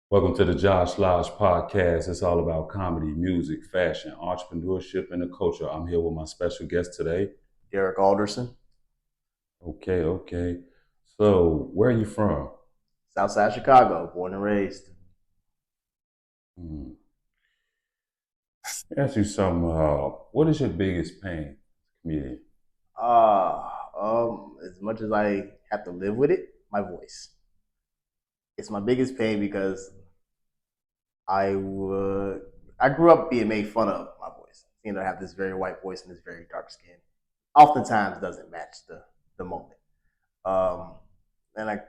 Welcome to the Josh Lodge podcast. It's all about comedy, music, fashion, entrepreneurship, and the culture. I'm here with my special guest today. Derrick Alderson, Okay. So, where are you from? Southside Chicago, born and raised. Hmm. Let me ask you something. What is your biggest pain, comedian? As much as I have to live with it, my voice. It's my biggest pain because I would I grew up being made fun of my voice. I have this very white voice and this very dark skin. Oftentimes doesn't match the moment. Um, and I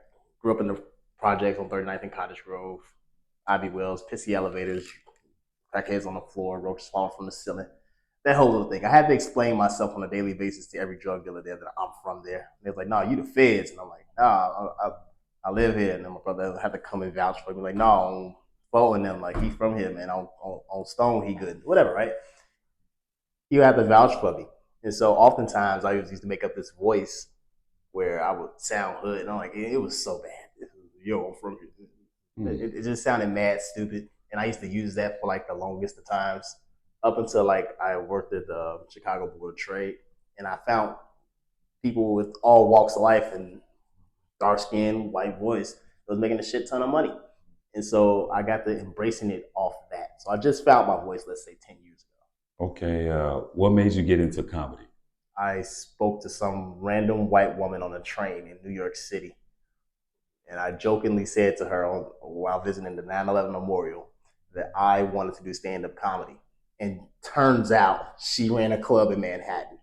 grew up in the projects on 39th and Cottage Grove, Ivy Wells, pissy elevators, crackheads on the floor, roaches falling from the ceiling. That whole little thing. I had to explain myself on a daily basis to every drug dealer there that I'm from there. And they was like, "No, you the feds," and I'm like, "Nah, I live here." And then my brother had to come and vouch for me, like, "No, I'm following them. Like he from here, man. On Stone, he good, whatever, right?" You have to vouch for me, and so oftentimes I used to make up this voice where I would sound hood, and I'm like, it was so bad. Yo, I'm from here. Hmm. It just sounded mad stupid, and I used to use that for like the longest of times, up until like I worked at the Chicago Board of Trade, and I found people with all walks of life and dark skin, white voice that was making a shit ton of money, and so I got to embracing it off that. So I just found my voice, let's say 10 years ago. Okay. What made you get into comedy? I spoke to some random white woman on a train in New York City, and I jokingly said to her while visiting the 9/11 memorial that I wanted to do stand up comedy. And turns out she ran a club in Manhattan.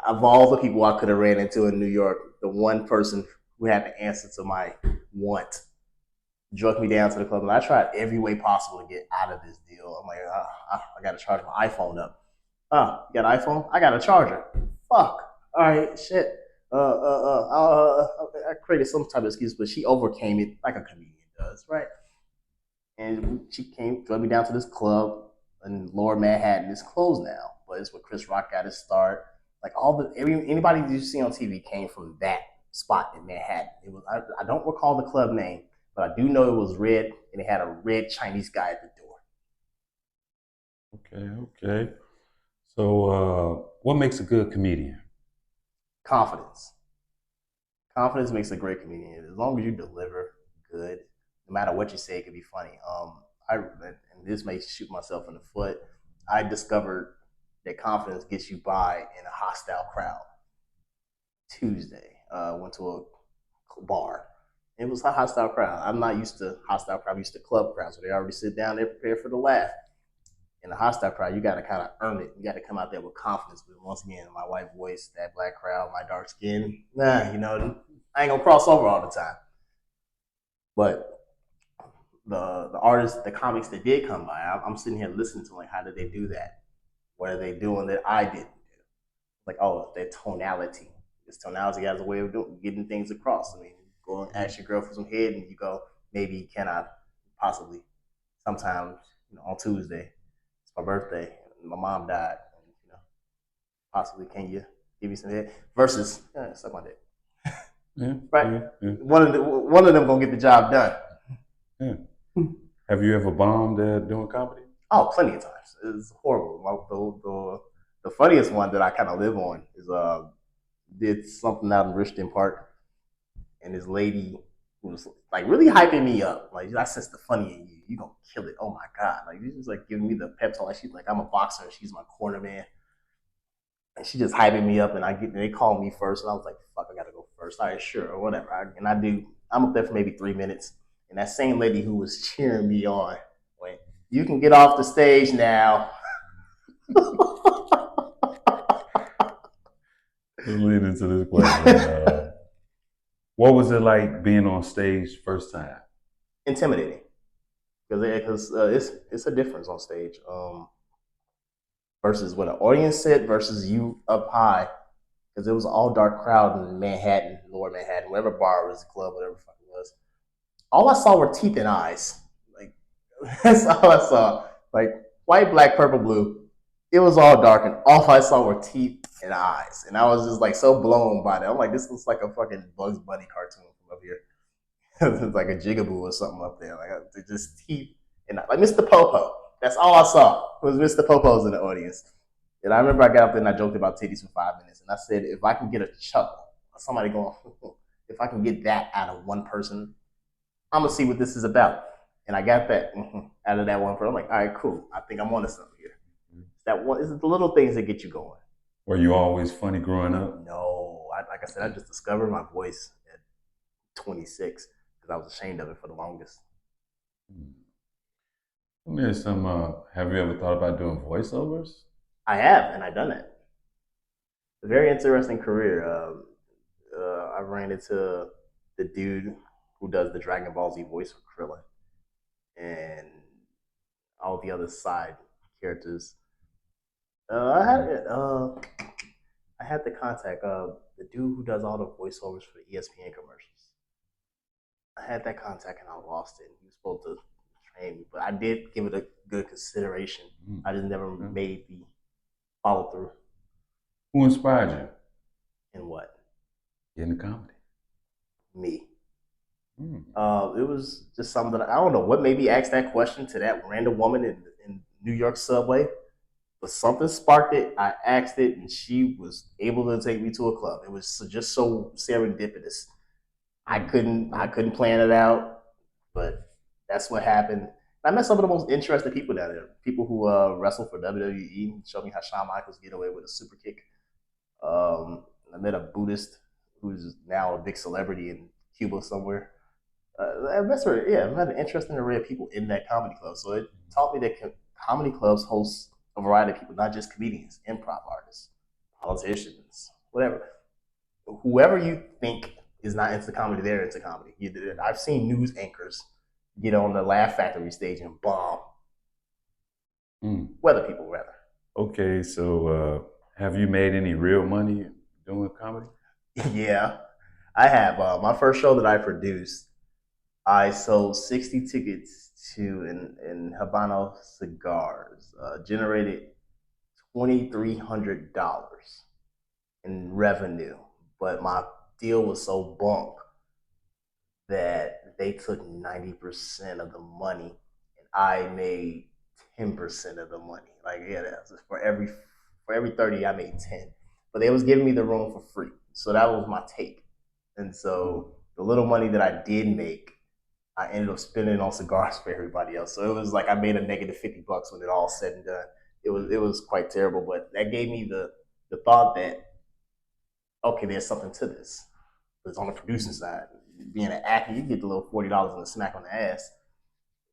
Of all the people I could have ran into in New York, the one person who had the answer to my want drug me down to the club. And I tried every way possible to get out of this deal. I'm like, I got to charge my iPhone up. You got an iPhone? I got a charger. Fuck. All right, shit. I created some type of excuse, but she overcame it like a comedian does, right? And she came, drove me down to this club in Lower Manhattan. It's closed now, but it's where Chris Rock got his start. Like anybody you see on TV came from that spot in Manhattan. It was I don't recall the club name, but I do know it was red and it had a red Chinese guy at the door. Okay. So, what makes a good comedian? Confidence. Confidence makes a great comedian. As long as you deliver good, no matter what you say, it can be funny. And this may shoot myself in the foot. I discovered that confidence gets you by in a hostile crowd. Tuesday, went to a bar. It was a hostile crowd. I'm not used to hostile crowd. I'm used to club crowds where they already sit down, they're prepared for the laugh. In a hostile crowd, you got to kind of earn it. You got to come out there with confidence. But once again, my white voice, that black crowd, my dark skin, I ain't gonna cross over all the time. But the artists, the comics that did come by, I'm sitting here listening to like, how did they do that? What are they doing that I didn't do? Like, oh, their tonality. This tonality has a way of getting things across. I mean, go and ask your girl for some head, and you go, maybe can I possibly sometimes on Tuesday, it's my birthday, and my mom died, and possibly can you give me some head? Versus suck my dick, Yeah, right? yeah. One of them gonna get the job done. Yeah. Have you ever bombed at doing comedy? Oh, plenty of times. It's horrible. The funniest one that I kind of live on is did something out in Richmond Park, and this lady who was like really hyping me up. Like, I sense the funny in you. You gonna kill it. Oh my god! Like, she's just like giving me the pep talk. Like, she's like, I'm a boxer. And she's my corner man, and she just hyping me up. And they call me first, and I was like, fuck, I gotta go first. All right, sure, or whatever. And I do. I'm up there for maybe 3 minutes, and that same lady who was cheering me on went, "You can get off the stage now." Let's lead into this question. What was it like being on stage first time? Intimidating because it's a difference on stage. Versus what an audience said versus you up high, because it was all dark crowd in Manhattan, Lower Manhattan, whatever bar it was, club, whatever the fuck it was. All I saw were teeth and eyes. Like, that's all I saw. Like, white, black, purple, blue. It was all dark, and all I saw were teeth and eyes. And I was just like so blown by that. I'm like, this looks like a fucking Bugs Bunny cartoon from up here. It's like a jigaboo or something up there. Like just teeth and like Mr. Popo. That's all I saw was Mr. Popo's in the audience. And I remember I got up there and I joked about titties for 5 minutes. And I said, if I can get a chuckle, somebody going, if I can get that out of one person, I'm gonna see what this is about. And I got that out of that one person. I'm like, all right, cool. I think I'm onto something here. That one is the little things that get you going. Were you always funny growing up? No, like I said, I just discovered my voice at 26 because I was ashamed of it for the longest. Hmm. I mean, have you ever thought about doing voiceovers? I have, and I've done it. A very interesting career. I ran into the dude who does the Dragon Ball Z voice for Krillin and all the other side characters. I had I had to contact the dude who does all the voiceovers for the ESPN commercials. I had that contact and I lost it. He was supposed to train me, but I did give it a good consideration. Mm. I just never Okay. made the follow through. Who inspired you? In what? Get into comedy. Me. Mm. It was just something that I don't know what made me ask that question to that random woman in New York subway, but something sparked it. I asked it, and she was able to take me to a club. It was just so serendipitous. I couldn't plan it out, but that's what happened. I met some of the most interesting people down there. People who wrestle for WWE showed me how Shawn Michaels get away with a super kick. I met a Buddhist who's now a big celebrity in Cuba somewhere. I met an interesting array of people in that comedy club. So it taught me that comedy clubs host a variety of people, not just comedians, improv artists, politicians, whatever. Whoever you think is not into comedy, they're into comedy. I've seen news anchors get on the Laugh Factory stage and bomb. Mm. Weather people, rather. Okay, so have you made any real money doing comedy? Yeah, I have. My first show that I produced, I sold 60 tickets to in Habano cigars, generated $2,300 in revenue. But my deal was so bunk that they took 90% of the money and I made 10% of the money. Like, yeah, that's for every 30 I made 10. But they was giving me the room for free. So that was my take. And so the little money that I did make, I ended up spending on cigars for everybody else. So it was like I made a negative $50 when it all said and done. It was quite terrible, but that gave me the thought that okay, there's something to this. But it's on the producing side. Being an actor, you get the little $40 and a smack on the ass.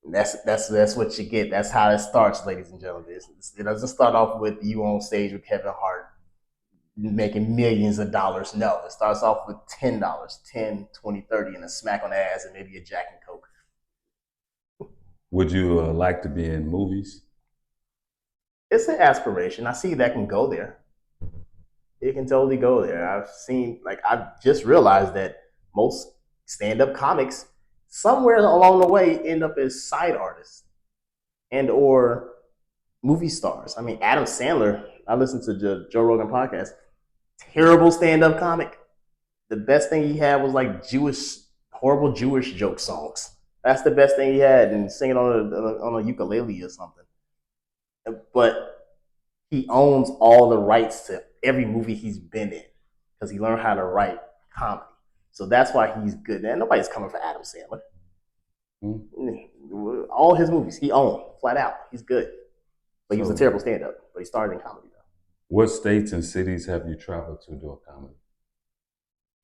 That's what you get. That's how it starts, ladies and gentlemen. It doesn't start off with you on stage with Kevin Hart making millions of dollars. No, it starts off with $10, 10, 20, 30, and a smack on the ass and maybe a Jack and Coke. Would you like to be in movies? It's an aspiration. I see that can go there. It can totally go there. I've just realized that most stand-up comics somewhere along the way end up as side artists and or movie stars. I mean, Adam Sandler, I listened to Joe Rogan podcast, terrible stand-up comic. The best thing he had was like horrible Jewish joke songs. That's the best thing he had, and singing on a ukulele or something. But he owns all the rights to every movie he's been in because he learned how to write comedy. So that's why he's good. And nobody's coming for Adam Sandler. All his movies he owned flat out. He's good, but he was a So, terrible stand-up. But he started in comedy though. what states and cities have you traveled to do a comedy?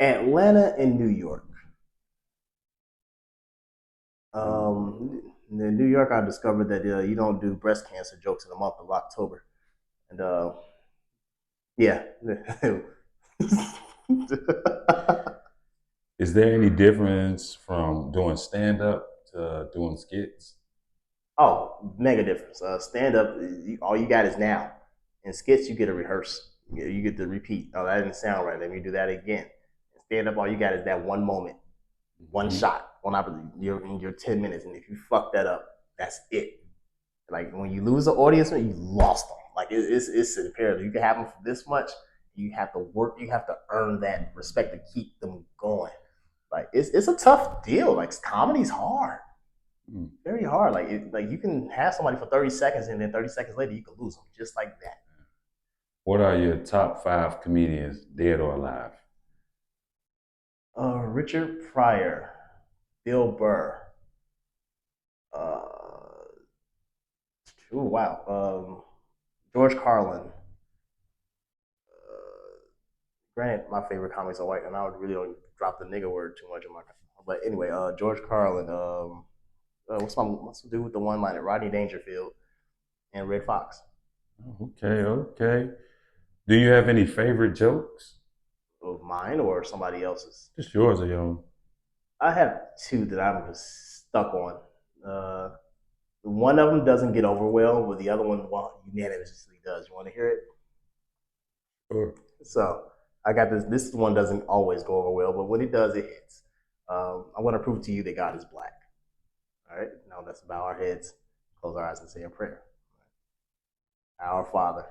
Atlanta and New York. In New York, I discovered that you don't do breast cancer jokes in the month of October, and yeah. Is there any difference from doing stand up to doing skits? Oh, mega difference. Stand up, all you got is now. In skits, you get to rehearse. You get to repeat. Oh, that didn't sound right. Let me do that again. Stand up, all you got is that one moment, one Mhm. shot, one opportunity. You're in your 10 minutes, and if you fuck that up, that's it. Like when you lose the audience, you lost them. Like it's imperative. You can have them for this much. You have to work. You have to earn that respect to keep them going. Like it's a tough deal. Like comedy's hard, Mm. very hard. Like you can have somebody for 30 seconds, and then 30 seconds later you can lose them just like that. What are your top five comedians, dead or alive? Richard Pryor, Bill Burr. Uh, oh wow. George Carlin. Granted, my favorite comics are white, and I would really don't drop the nigga word too much in my. But anyway, George Carlin. What's the dude with the one line? Rodney Dangerfield and Red Fox. Okay, okay. Do you have any favorite jokes? Of mine or somebody else's. Just yours or your own? I have two that I'm just stuck on. Uh, one of them doesn't get over well, but the other one, well, unanimously does. You want to hear it? Sure. So I got this. This one doesn't always go over well, but when it does, it hits. I want to prove to you that God is black. All right. Now let's bow our heads, close our eyes, and say a prayer. Our Father,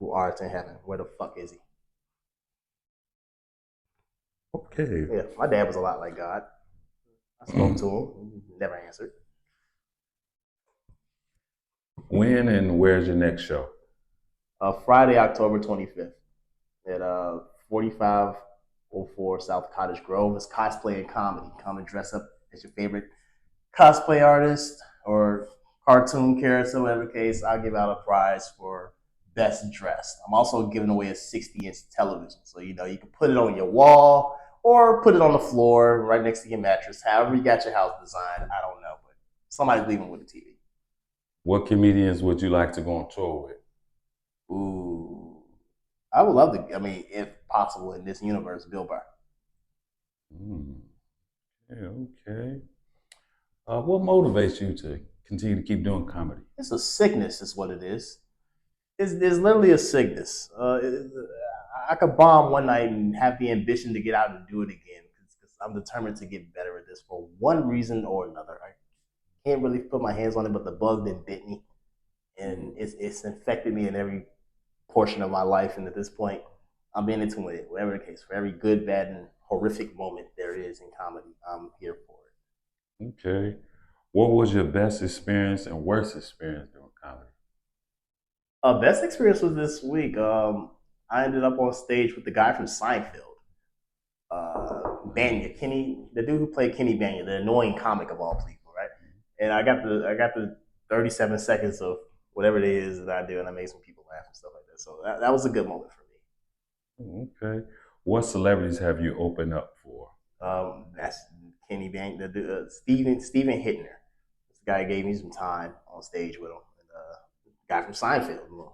who art in heaven, where the fuck is he? Okay. Yeah, my dad was a lot like God. I spoke to him, never answered. When and where's your next show? Friday, October 25th at 4504 South Cottage Grove. It's cosplay and comedy. Come and dress up as your favorite cosplay artist or cartoon character, whatever the case. I'll give out a prize for best dressed. I'm also giving away a 60-inch television. So, you know, you can put it on your wall or put it on the floor right next to your mattress. However you got your house designed, I don't know. But somebody's leaving with a TV. What comedians would you like to go on tour with? Ooh. I would love to, I mean, if possible in this universe, Bill Burr. Mm. Yeah, okay. What motivates you to continue to keep doing comedy? It's a sickness, is what it is. It's literally a sickness. I could bomb one night and have the ambition to get out and do it again because I'm determined to get better at this for one reason or another. I can't really put my hands on it, but the bug then bit me, and it's infected me in every portion of my life. And at this point, I'm in into it, whatever the case. For every good, bad, and horrific moment there is in comedy, I'm here for it. Okay. What was your best experience and worst experience doing comedy? Best experience was this week. I ended up on stage with the guy from Seinfeld, Banya, Kenny, the dude who played Kenny Banya, the annoying comic of all people, right? And I got the 37 seconds of whatever it is that I do, and I made some people laugh and stuff like that. So that was a good moment for Okay. What celebrities have you opened up for? me. That's Kenny Banya, Steven Hittner. This guy gave me some time on stage with him. And, guy from Seinfeld.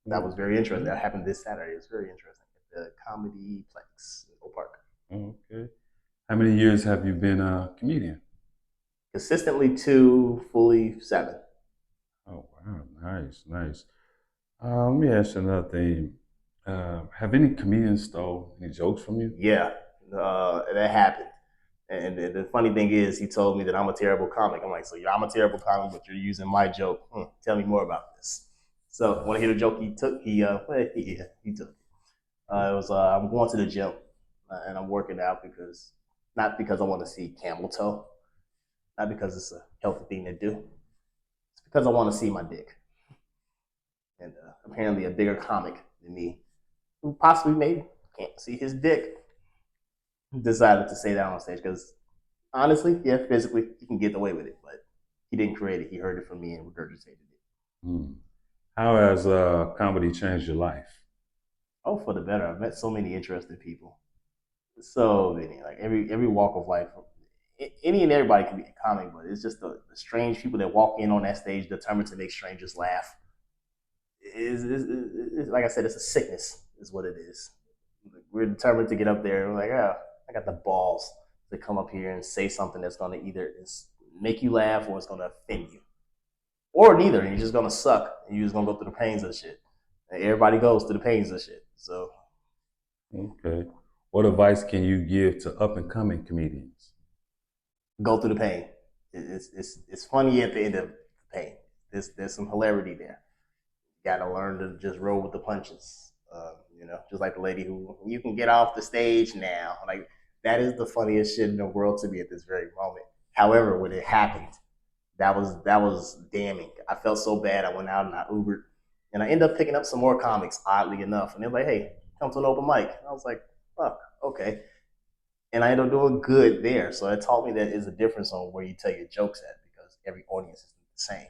That was very interesting. That happened this Saturday. It was very interesting at the Comedy Plex in Oak Park. Okay. How many years have you been a comedian? Consistently two, fully seven. Oh, wow. Nice, nice. Let me ask you another thing. Have any comedians stole any jokes from you? Yeah, that happened. And the funny thing is, he told me that I'm a terrible comic. I'm like, so I'm a terrible comic, but you're using my joke. Tell me more about this. So, want to hear the joke he took? He took. It was I'm going to the gym and I'm working out because not because I want to see camel toe, not because it's a healthy thing to do. It's because I want to see my dick. And apparently, a bigger comic than me, who possibly maybe can't see his dick, decided to say that on stage because honestly, yeah, physically he can get away with it, but he didn't create it. He heard it from me and regurgitated it. Hmm. How has comedy changed your life? Oh, for the better. I've met so many interesting people. So many, like every walk of life. Any and everybody can be a comic, but it's just the strange people that walk in on that stage determined to make strangers laugh. Like I said, it's a sickness, is what it is. We're determined to get up there. And we're like, oh, I got the balls to come up here and say something that's going to either make you laugh or it's going to offend you, or neither. And you're just going to suck, and you're just going to go through the pains of shit. And everybody goes through the pains of shit. So Okay. What advice can you give to up and coming comedians? go through the pain. It's funny at the end of the pain. There's some hilarity there. You got to learn to just roll with the punches. You know, just like the lady who you can get off the stage now. Like That is the funniest shit in the world to me at this very moment. However, when it happened, that was damning. I felt so bad. I went out and I Ubered, and I ended up picking up some more comics. Oddly enough, and they're like, "Hey, come to an open mic." And I was like, "Fuck, okay." And I ended up doing good there. So it taught me that there's a difference on where you tell your jokes at because every audience isn't the same.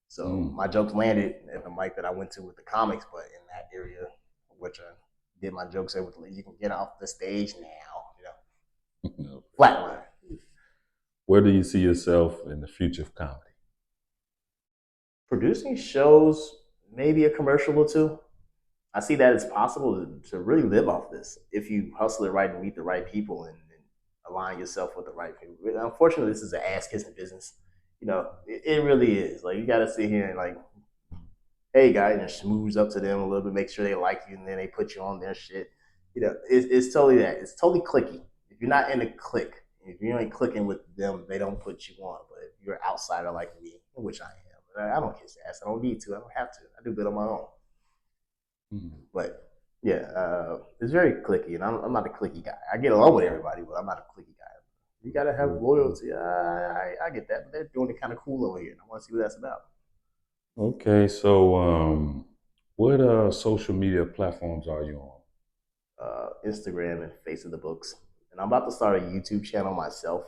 So Mm. my jokes landed at the mic that I went to with the comics, but in that area, which I did my jokes at with, you can get off the stage now, flatline. Where do you see yourself in the future of comedy? Producing shows, maybe a commercial or two. I see that it's possible to really live off this if you hustle it right and meet the right people and align yourself with the right people. Unfortunately, this is an ass kissing business. It really is. Like you got to sit here and like, hey guys, and schmooze up to them a little bit, make sure they like you, and then they put you on their shit. It's totally that. It's totally clicky. If you're not in a clique, if you ain't clicking with them, they don't put you on. But if you're an outsider like me, which I am, I don't kiss ass. I don't need to. I don't have to. I do good on my own. Mm. But yeah, it's very clicky, and I'm not a clicky guy. I get along with everybody, but I'm not a clicky guy. You gotta have loyalty. I get that, but they're doing it kind of cool over here, and I want to see what that's about. Okay, so what social media platforms are you on? Instagram and Face of the Books, and I'm about to start a YouTube channel myself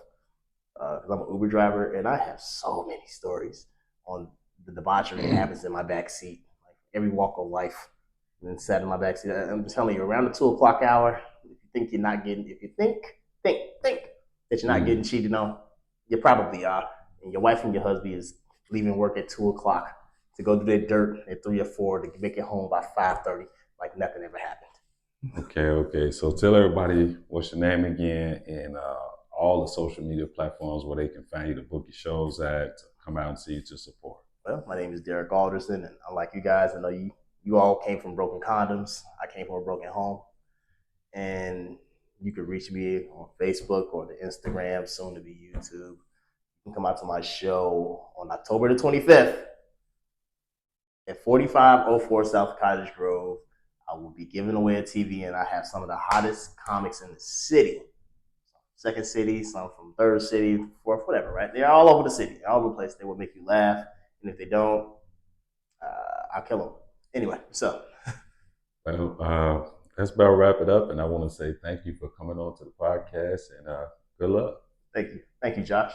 because I'm an Uber driver, and I have so many stories on the debauchery that happens in my back seat, like every walk of life, and then sat in my back seat. I'm telling you, around the 2 o'clock hour, if you think you're not getting, if you think that you're not getting Mm. cheated on, you probably are, and your wife and your husband is leaving work at 2 o'clock to go do their dirt at 3 or 4 to make it home by 5:30, like nothing ever happened. Okay, okay. So tell everybody what's your name again and all the social media platforms where they can find you to book your shows at, to come out and see you to support. Well, my name is Derrick Alderson, and unlike you guys, I know you all came from broken condoms. I came from a broken home, and you can reach me on Facebook or the Instagram, soon to be YouTube. You can come out to my show on October the 25th at 4504 South Cottage Grove. I will be giving away a TV, and I have some of the hottest comics in the city. Second city, some from third city, fourth, whatever, right? They're all over the city, all over the place. They will make you laugh. And if they don't, I'll kill them. Anyway, so Well, let's about wrap it up. And I want to say thank you for coming on to the podcast and good luck. thank you. Thank you, Josh.